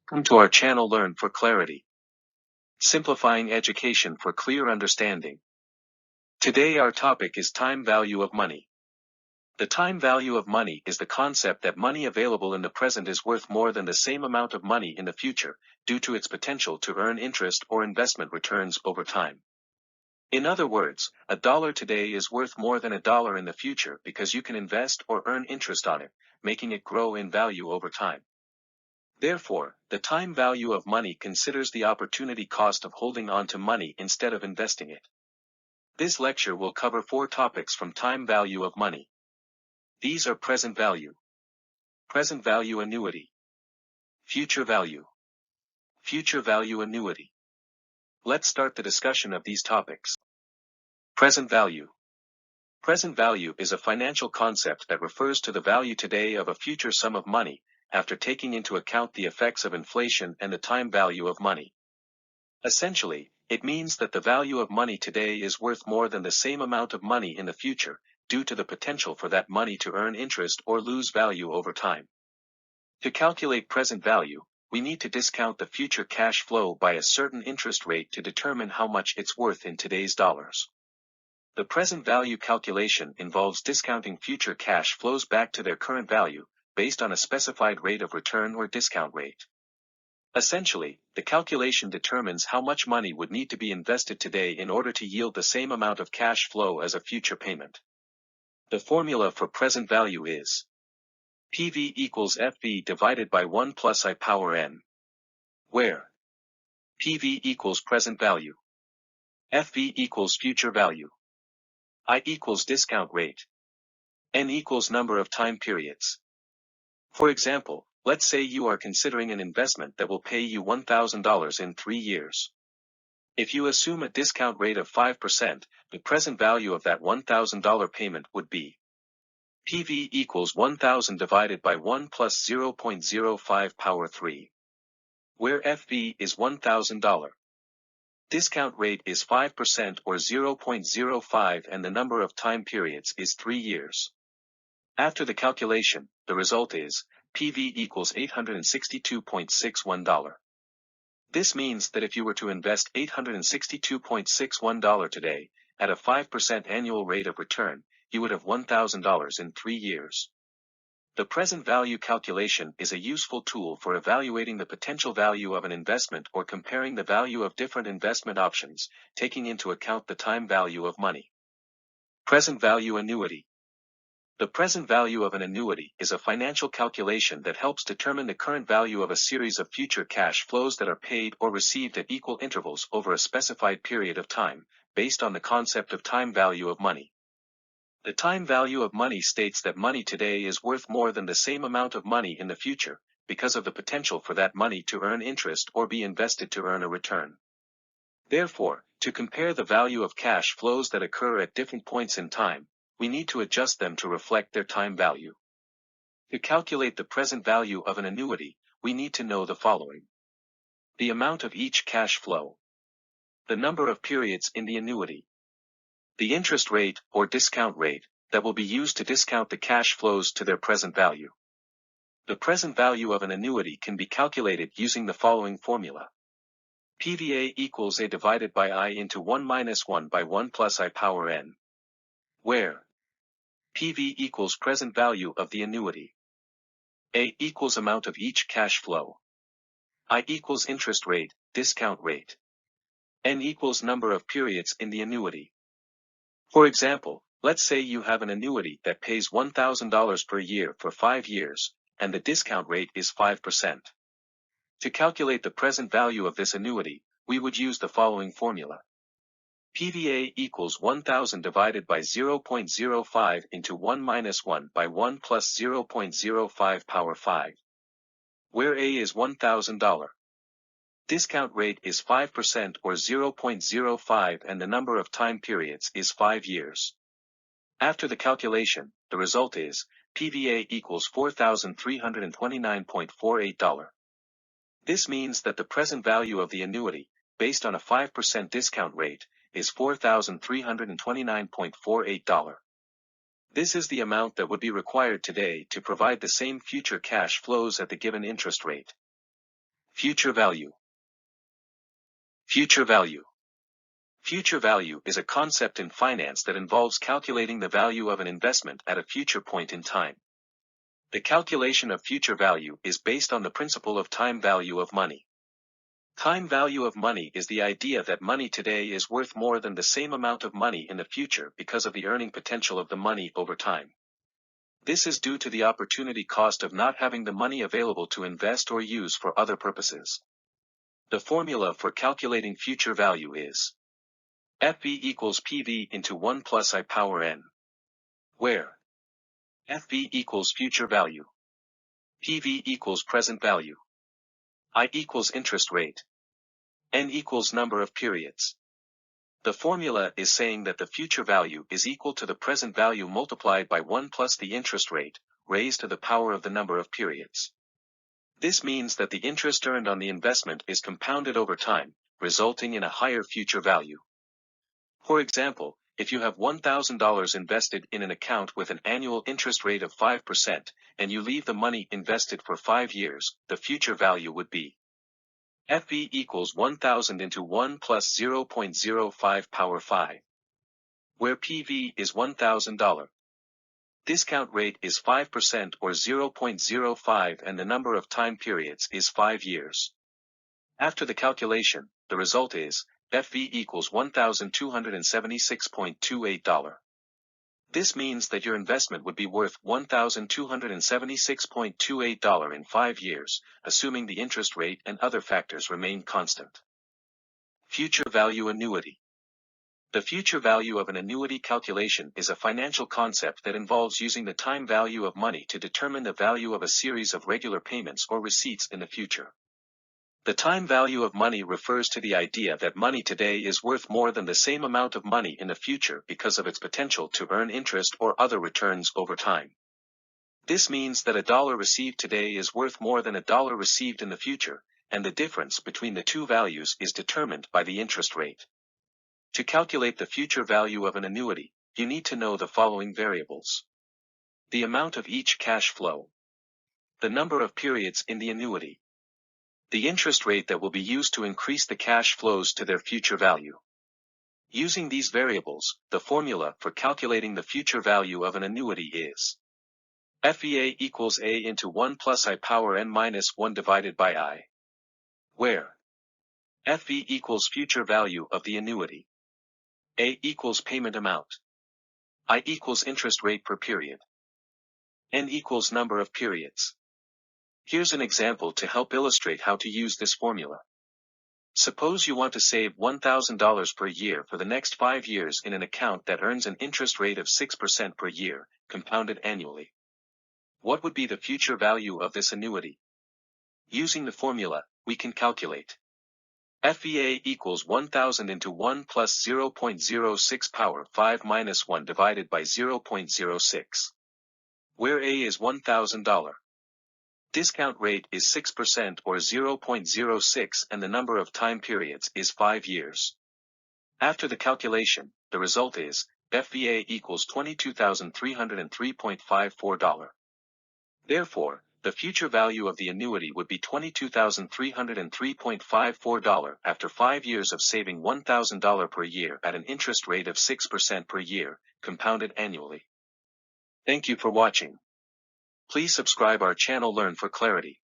Welcome to our channel Learn for Clarity. Simplifying education for clear understanding. Today our topic is time value of money. The time value of money is the concept that money available in the present is worth more than the same amount of money in the future, due to its potential to earn interest or investment returns over time. In other words, $1 today is worth more than $1 in the future because you can invest or earn interest on it, making it grow in value over time. Therefore, the time value of money considers the opportunity cost of holding on to money instead of investing it. This lecture will cover 4 topics from time value of money. These are present value annuity, future value annuity. Let's start the discussion of these topics. Present value. Present value is a financial concept that refers to the value today of a future sum of money, after taking into account the effects of inflation and the time value of money. Essentially, it means that the value of money today is worth more than the same amount of money in the future, due to the potential for that money to earn interest or lose value over time. To calculate present value, we need to discount the future cash flow by a certain interest rate to determine how much it's worth in today's dollars. The present value calculation involves discounting future cash flows back to their current value, based on a specified rate of return or discount rate. Essentially, the calculation determines how much money would need to be invested today in order to yield the same amount of cash flow as a future payment. The formula for present value is PV equals FV divided by 1 plus I power n, where PV equals present value, FV equals future value, I equals discount rate, n equals number of time periods. For example, let's say you are considering an investment that will pay you $1,000 in 3 years. If you assume a discount rate of 5%, the present value of that $1,000 payment would be PV equals 1,000 divided by 1 plus 0.05 power 3, where FV is $1,000. Discount rate is 5% or 0.05 and the number of time periods is 3 years. After the calculation, the result is PV equals $862.61. This means that if you were to invest $862.61 today, at a 5% annual rate of return, you would have $1,000 in 3 years. The present value calculation is a useful tool for evaluating the potential value of an investment or comparing the value of different investment options, taking into account the time value of money. Present value annuity. The present value of an annuity is a financial calculation that helps determine the current value of a series of future cash flows that are paid or received at equal intervals over a specified period of time, based on the concept of time value of money. The time value of money states that money today is worth more than the same amount of money in the future, because of the potential for that money to earn interest or be invested to earn a return. Therefore, to compare the value of cash flows that occur at different points in time, we need to adjust them to reflect their time value. To calculate the present value of an annuity, we need to know the following: the amount of each cash flow, the number of periods in the annuity, the interest rate or discount rate that will be used to discount the cash flows to their present value. The present value of an annuity can be calculated using the following formula. PVA equals A divided by I into 1 minus 1 by 1 plus I power n, where PV equals present value of the annuity, A equals amount of each cash flow, I equals interest rate, discount rate, n equals number of periods in the annuity. For example, let's say you have an annuity that pays $1,000 per year for 5 years, and the discount rate is 5%. To calculate the present value of this annuity, we would use the following formula. PVA equals 1,000 divided by 0.05 into 1 minus 1 by 1 plus 0.05 power 5, where A is $1,000. Discount rate is 5% or 0.05 and the number of time periods is 5 years. After the calculation, the result is PVA equals $4,329.48. This means that the present value of the annuity, based on a 5% discount rate, is $4,329.48. This is the amount that would be required today to provide the same future cash flows at the given interest rate. Future value. Future value. Future value is a concept in finance that involves calculating the value of an investment at a future point in time. The calculation of future value is based on the principle of time value of money. Time value of money is the idea that money today is worth more than the same amount of money in the future because of the earning potential of the money over time. This is due to the opportunity cost of not having the money available to invest or use for other purposes. The formula for calculating future value is FV equals PV into 1 plus I power n, where FV equals future value, PV equals present value, I equals interest rate, n equals number of periods. The formula is saying that the future value is equal to the present value multiplied by 1 plus the interest rate, raised to the power of the number of periods. This means that the interest earned on the investment is compounded over time, resulting in a higher future value. For example, if you have $1,000 invested in an account with an annual interest rate of 5%, and you leave the money invested for 5 years, the future value would be FV equals 1,000 into 1 plus 0.05 power 5, where PV is $1,000. Discount rate is 5% or 0.05 and the number of time periods is 5 years. After the calculation, the result is FV equals $1,276.28. This means that your investment would be worth $1,276.28 in 5 years, assuming the interest rate and other factors remain constant. Future value annuity. The future value of an annuity calculation is a financial concept that involves using the time value of money to determine the value of a series of regular payments or receipts in the future. The time value of money refers to the idea that money today is worth more than the same amount of money in the future because of its potential to earn interest or other returns over time. This means that a dollar received today is worth more than a dollar received in the future, and the difference between the two values is determined by the interest rate. To calculate the future value of an annuity, you need to know the following variables: the amount of each cash flow, the number of periods in the annuity, the interest rate that will be used to increase the cash flows to their future value. Using these variables, the formula for calculating the future value of an annuity is FVA equals A into 1 plus I power n minus 1 divided by I, where FV equals future value of the annuity, A equals payment amount, I equals interest rate per period, n equals number of periods. Here's an example to help illustrate how to use this formula. Suppose you want to save $1,000 per year for the next 5 years in an account that earns an interest rate of 6% per year, compounded annually. What would be the future value of this annuity? Using the formula, we can calculate FVA equals 1,000 into 1 plus 0.06 power 5 minus 1 divided by 0.06, where A is $1,000. Discount rate is 6% or 0.06 and the number of time periods is 5 years. After the calculation, the result is FVA equals $22,303.54. Therefore, the future value of the annuity would be $22,303.54 after 5 years of saving $1,000 per year at an interest rate of 6% per year, compounded annually. Thank you for watching. Please subscribe our channel. Learn for clarity.